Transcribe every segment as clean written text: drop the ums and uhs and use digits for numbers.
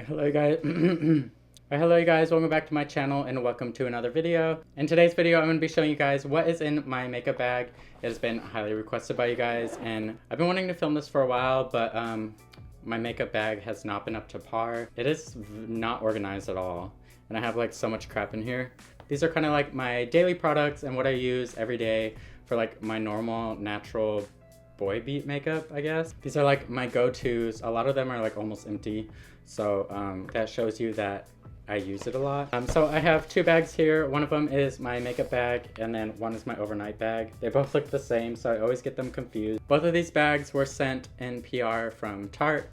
Hello guys. Hello you guys, welcome back to my channel and welcome to another video. In today's video I'm going to be showing you guys what is in my makeup bag. It has been highly requested by you guys and I've been wanting to film this for a while, but my makeup bag has not been up to par. It is not organized at all and I have like so much crap in here. These are kind of like my daily products and what I use every day for like my normal natural boy beat makeup, I guess. These are like my go-tos. A lot of them are like almost empty, so that shows you that I use it a lot. So I have two bags here. One of them is my makeup bag and then one is my overnight bag. They both look the same, so I always get them confused. Both of these bags were sent in PR from Tarte.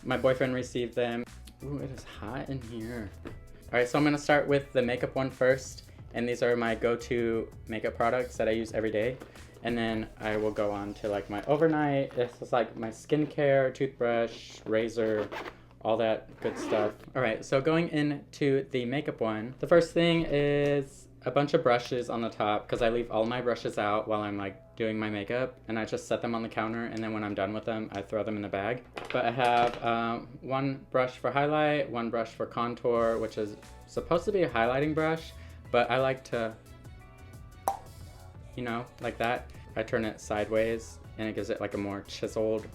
My boyfriend received them. Ooh, it is hot in here. All right, so I'm gonna start with the makeup one first, and these are my go-to makeup products that I use every day. And then I will go on to like my overnight. This is like my skincare, toothbrush, razor, all that good stuff. All right, so going into the makeup one, the first thing is a bunch of brushes on the top because I leave all my brushes out while I'm like doing my makeup and I just set them on the counter, and then when I'm done with them, I throw them in the bag. But I have one brush for highlight, one brush for contour, which is supposed to be a highlighting brush, but I like to, you know, like that. I turn it sideways and it gives it like a more chiseled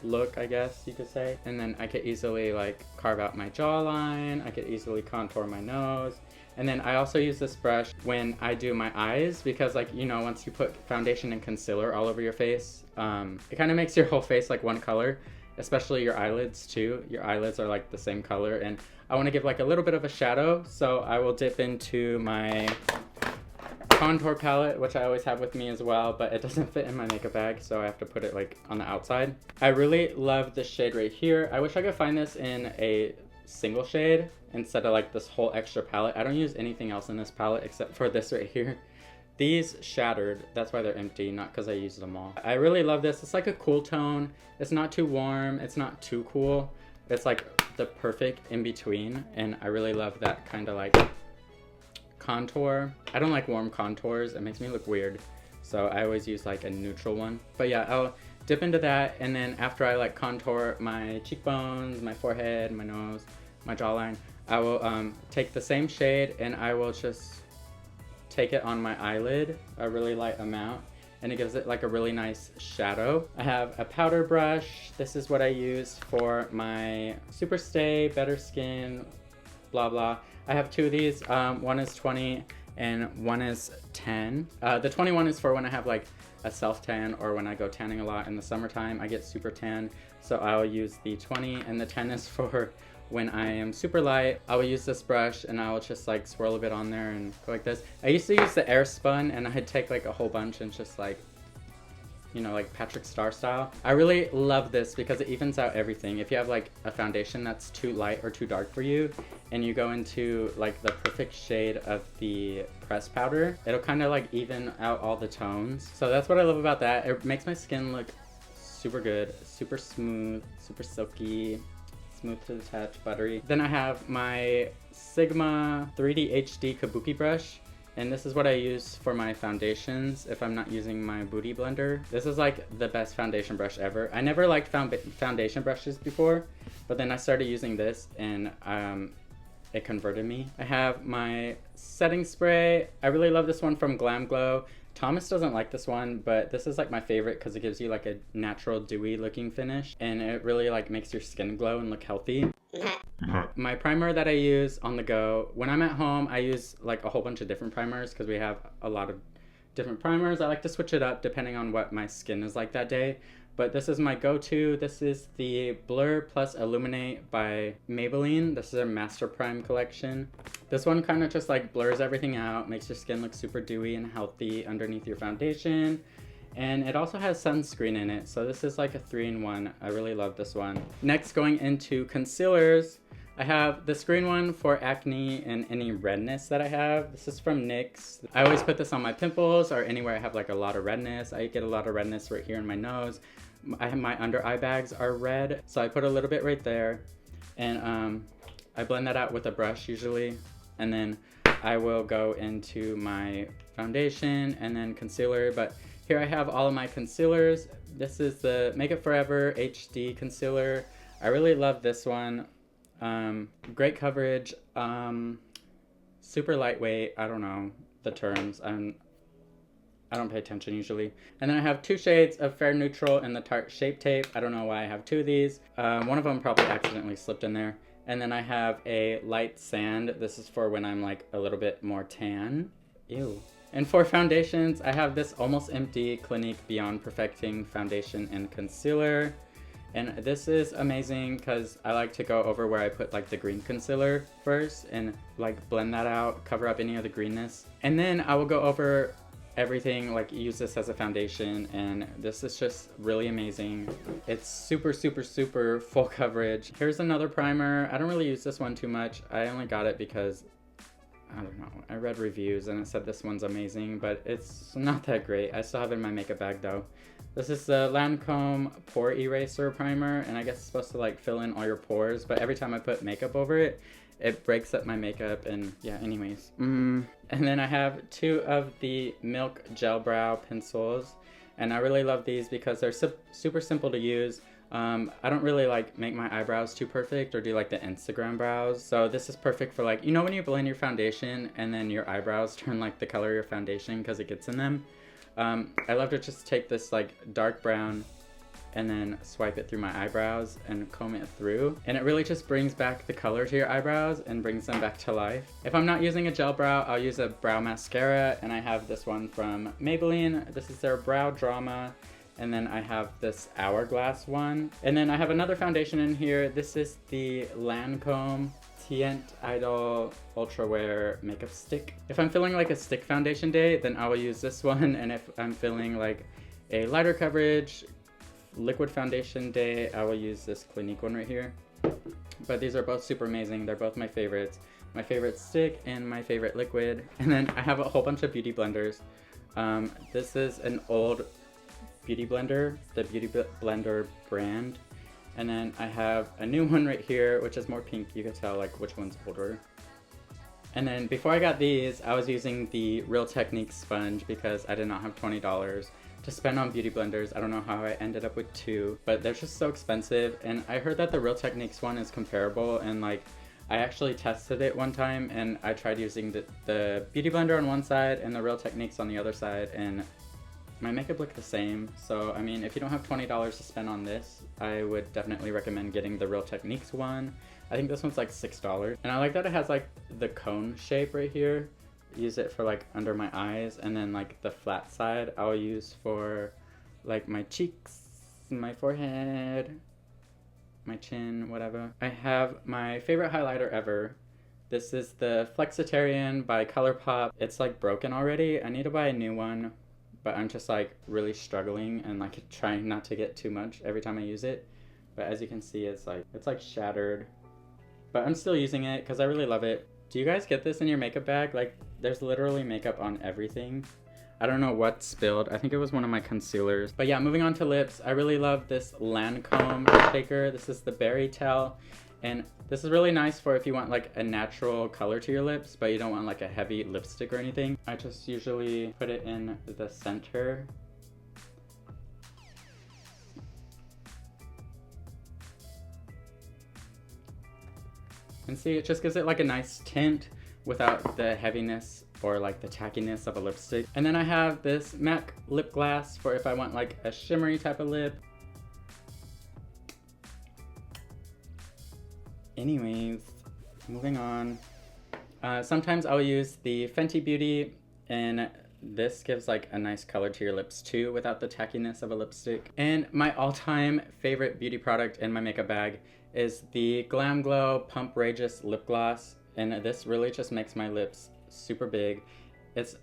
look, I guess you could say. And then I could easily like carve out my jawline. I could easily contour my nose. And then I also use this brush when I do my eyes because, like, you know, once you put foundation and concealer all over your face, it kind of makes your whole face like one color, especially your eyelids too. Your eyelids are like the same color, and I want to give like a little bit of a shadow, so I will dip into my contour palette, which I always have with me as well, but it doesn't fit in my makeup bag, so I have to put it like on the outside. I really love this shade right here. I wish I could find this in a single shade instead of like this whole extra palette. I don't use anything else in this palette except for this right here. These shattered, that's why they're empty, not because I used them all. I really love this. It's like a cool tone. It's not too warm, it's not too cool. It's like the perfect in between, and I really love that kind of like contour. I don't like warm contours, it makes me look weird, so I always use like a neutral one. But yeah, I'll dip into that, and then after I like contour my cheekbones, my forehead, my nose, my jawline, I will take the same shade and I will just take it on my eyelid, a really light amount, and it gives it like a really nice shadow. I have a powder brush. This is what I use for my Super Stay, Better Skin, blah blah. I have two of these. One is 20 and one is 10. The 21 is for when I have like a self tan or when I go tanning a lot in the summertime. I get super tan, so I'll use the 20, and the 10 is for when I am super light. I will use this brush and I will just like swirl a bit on there and go like this. I used to use the air spun and I'd take like a whole bunch and just like, you know, like Patrick Star style. I really love this because it evens out everything. If you have like a foundation that's too light or too dark for you and you go into like the perfect shade of the pressed powder, it'll kind of like even out all the tones. So that's what I love about that. It makes my skin look super good, super smooth, super silky, smooth to the touch, buttery. Then I have my Sigma 3D HD Kabuki brush. And this is what I use for my foundations if I'm not using my Booty Blender. This is like the best foundation brush ever. I never liked foundation brushes before, but then I started using this and it converted me. I have my setting spray. I really love this one from Glam Glow. Thomas doesn't like this one, but this is like my favorite because it gives you like a natural dewy looking finish and it really like makes your skin glow and look healthy. My primer that I use on the go, when I'm at home, I use like a whole bunch of different primers because we have a lot of different primers. I like to switch it up depending on what my skin is like that day. But this is my go-to. This is the Blur Plus Illuminate by Maybelline. This is their Master Prime collection. This one kind of just like blurs everything out, makes your skin look super dewy and healthy underneath your foundation. And it also has sunscreen in it, so this is like a 3-in-1. I really love this one. Next, going into concealers, I have this green one for acne and any redness that I have. This is from NYX. I always put this on my pimples or anywhere I have like a lot of redness. I get a lot of redness right here in my nose. I have my under eye bags are red, so I put a little bit right there. And I blend that out with a brush usually. And then I will go into my foundation and then concealer. But here I have all of my concealers. This is the Make Up Forever HD concealer. I really love this one. Great coverage. Super lightweight. I don't know the terms. I don't pay attention usually. And then I have 2 shades of Fair Neutral in the Tarte Shape Tape. I don't know why I have 2 of these. One of them probably accidentally slipped in there. And then I have a Light Sand. This is for when I'm like a little bit more tan. Ew. And for foundations, I have this almost empty Clinique Beyond Perfecting Foundation and Concealer. And this is amazing because I like to go over where I put like the green concealer first and like blend that out, cover up any of the greenness. And then I will go over everything, like use this as a foundation, and this is just really amazing. It's super, super, super full coverage. Here's another primer. I don't really use this one too much. I only got it because, I don't know, I read reviews and it said this one's amazing, but it's not that great. I still have it in my makeup bag though. This is the Lancome Pore Eraser Primer, and I guess it's supposed to like fill in all your pores, but every time I put makeup over it, it breaks up my makeup, and yeah, anyways. And then I have 2 of the Milk Gel Brow Pencils, and I really love these because they're super simple to use. I don't really like make my eyebrows too perfect or do like the Instagram brows, so this is perfect for like, you know when you blend your foundation and then your eyebrows turn like the color of your foundation because it gets in them? I love to just take this like dark brown and then swipe it through my eyebrows and comb it through. And it really just brings back the color to your eyebrows and brings them back to life. If I'm not using a gel brow, I'll use a brow mascara, and I have this one from Maybelline. This is their Brow Drama. And then I have this Hourglass one. And then I have another foundation in here. This is the Lancome Tint Idol Ultra Wear Makeup Stick. If I'm feeling like a stick foundation day, then I will use this one. And if I'm feeling like a lighter coverage, liquid foundation day, I will use this Clinique one right here. But these are both super amazing. They're both my favorites. My favorite stick and my favorite liquid. And then I have a whole bunch of beauty blenders. This is an old beauty blender, the Beauty Blender brand. And then I have a new one right here, which is more pink. You can tell like which one's older. And then before I got these, I was using the Real Techniques sponge because I did not have $20 to spend on beauty blenders. I don't know how I ended up with 2, but they're just so expensive. And I heard that the Real Techniques one is comparable, and like I actually tested it one time and I tried using the beauty blender on one side and the Real Techniques on the other side, and my makeup looked the same. So I mean, if you don't have $20 to spend on this, I would definitely recommend getting the Real Techniques one. I think this one's like $6. And I like that it has like the cone shape right here. Use it for like under my eyes, and then like the flat side I'll use for like my cheeks, my forehead, my chin, whatever. I have my favorite highlighter ever. This is the Flexitarian by ColourPop. It's like broken already. I need to buy a new one, but I'm just like really struggling and like trying not to get too much every time I use it. But as you can see, it's like shattered. But I'm still using it because I really love it. Do you guys get this in your makeup bag? Like, there's literally makeup on everything. I don't know what spilled. I think it was one of my concealers. But yeah, moving on to lips. I really love this Lancome shaker. This is the Berry Tell. And this is really nice for if you want like a natural color to your lips, but you don't want like a heavy lipstick or anything. I just usually put it in the center. And see, it just gives it like a nice tint without the heaviness or like the tackiness of a lipstick. And then I have this MAC lip gloss for if I want like a shimmery type of lip. Anyways, moving on. Sometimes I'll use the Fenty Beauty, and this gives like a nice color to your lips too without the tackiness of a lipstick. And my all-time favorite beauty product in my makeup bag is the Glam Glow Pumprageous Lip Gloss, and this really just makes my lips super big. It's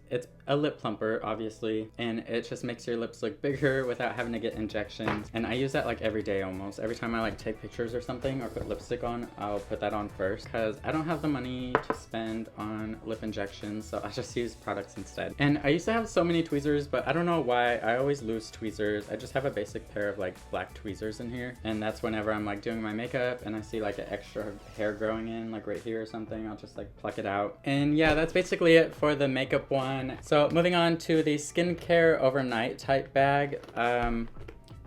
a lip plumper, obviously, and it just makes your lips look bigger without having to get injections. And I use that like every day almost. Every time I like take pictures or something or put lipstick on, I'll put that on first because I don't have the money to spend on lip injections, so I just use products instead. And I used to have so many tweezers, but I don't know why. I always lose tweezers. I just have a basic pair of like black tweezers in here, and that's whenever I'm like doing my makeup and I see like an extra hair growing in like right here or something, I'll just like pluck it out. And yeah, that's basically it for the makeup one. So moving on to the skincare overnight type bag.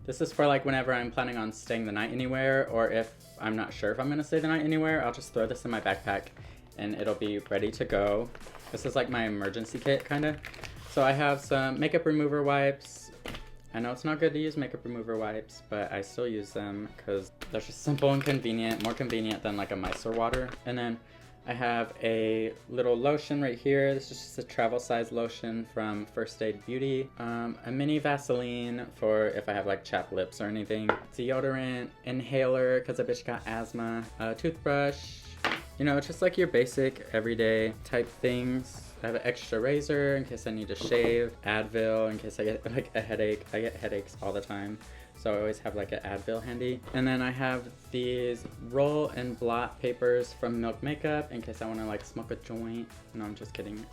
This is for like whenever I'm planning on staying the night anywhere, or if I'm not sure if I'm gonna stay the night anywhere, I'll just throw this in my backpack and it'll be ready to go. This is like my emergency kit, kind of. So I have some makeup remover wipes. I know it's not good to use makeup remover wipes, but I still use them because they're just simple and convenient, more convenient than like a micellar water. And then I have a little lotion right here. This is just a travel size lotion from First Aid Beauty. A mini Vaseline for if I have like chapped lips or anything. Deodorant, inhaler because a bitch got asthma, a toothbrush. You know, it's just like your basic everyday type things. I have an extra razor in case I need to shave, Advil in case I get like a headache. I get headaches all the time, so I always have like an Advil handy. And then I have these roll and blot papers from Milk Makeup in case I want to like smoke a joint. No, I'm just kidding.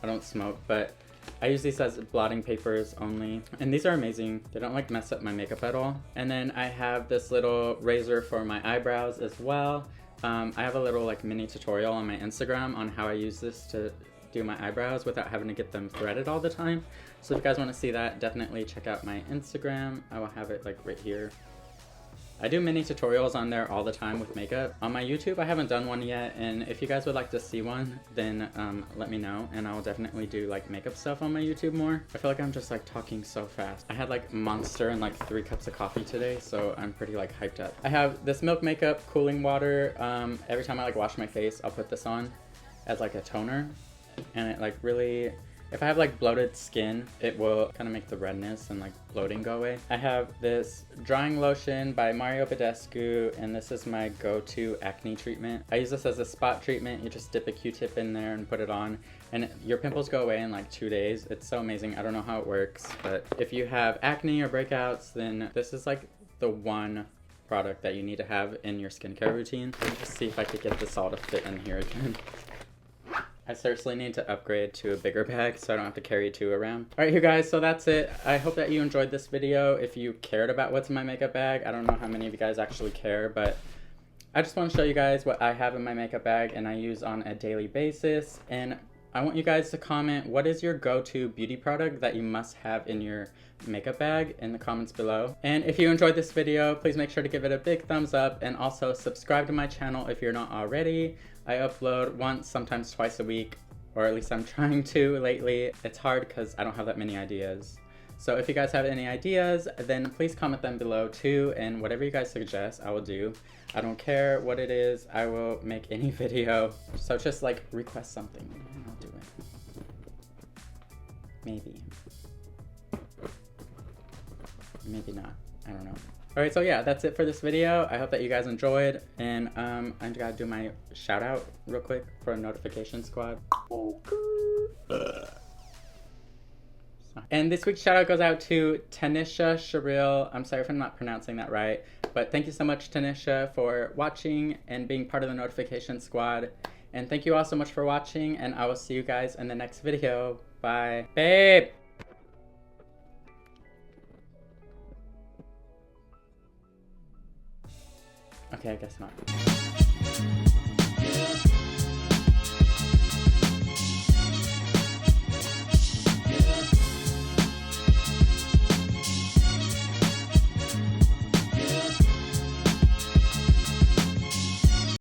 I don't smoke, but I use these as blotting papers only. And these are amazing. They don't like mess up my makeup at all. And then I have this little razor for my eyebrows as well. I have a little like mini tutorial on my Instagram on how I use this to do my eyebrows without having to get them threaded all the time. So if you guys want to see that, definitely check out my Instagram. I will have it like right here. I do mini tutorials on there all the time with makeup. On my YouTube, I haven't done one yet, and if you guys would like to see one, then let me know, and I will definitely do like makeup stuff on my YouTube more. I feel like I'm just like talking so fast. I had like Monster and like 3 cups of coffee today, so I'm pretty like hyped up. I have this Milk Makeup cooling water. Every time I like wash my face, I'll put this on as like a toner, and it like really, if I have like bloated skin, it will kind of make the redness and like bloating go away. I have this drying lotion by Mario Badescu, and this is my go-to acne treatment. I use this as a spot treatment. You just dip a Q-tip in there and put it on, and your pimples go away in like 2 days. It's so amazing. I don't know how it works, but if you have acne or breakouts, then this is like the one product that you need to have in your skincare routine. Let me just see if I could get this all to fit in here again. I seriously need to upgrade to a bigger bag so I don't have to carry 2 around. Alright, you guys, so that's it. I hope that you enjoyed this video. If you cared about what's in my makeup bag, I don't know how many of you guys actually care, but I just want to show you guys what I have in my makeup bag and I use on a daily basis. And I want you guys to comment, what is your go-to beauty product that you must have in your makeup bag in the comments below. And if you enjoyed this video, please make sure to give it a big thumbs up and also subscribe to my channel if you're not already. I upload once, sometimes twice a week, or at least I'm trying to lately. It's hard because I don't have that many ideas. So if you guys have any ideas, then please comment them below too, and whatever you guys suggest, I will do. I don't care what it is, I will make any video. So just like request something and I'll do it. Maybe. Maybe not, I don't know. Alright, so yeah, that's it for this video. I hope that you guys enjoyed, and I gotta do my shout out real quick for Notification Squad. And this week's shout out goes out to Tanisha Sharil. I'm sorry if I'm not pronouncing that right, but thank you so much, Tanisha, for watching and being part of the Notification Squad. And thank you all so much for watching, and I will see you guys in the next video. Bye. Babe! Okay, I guess not.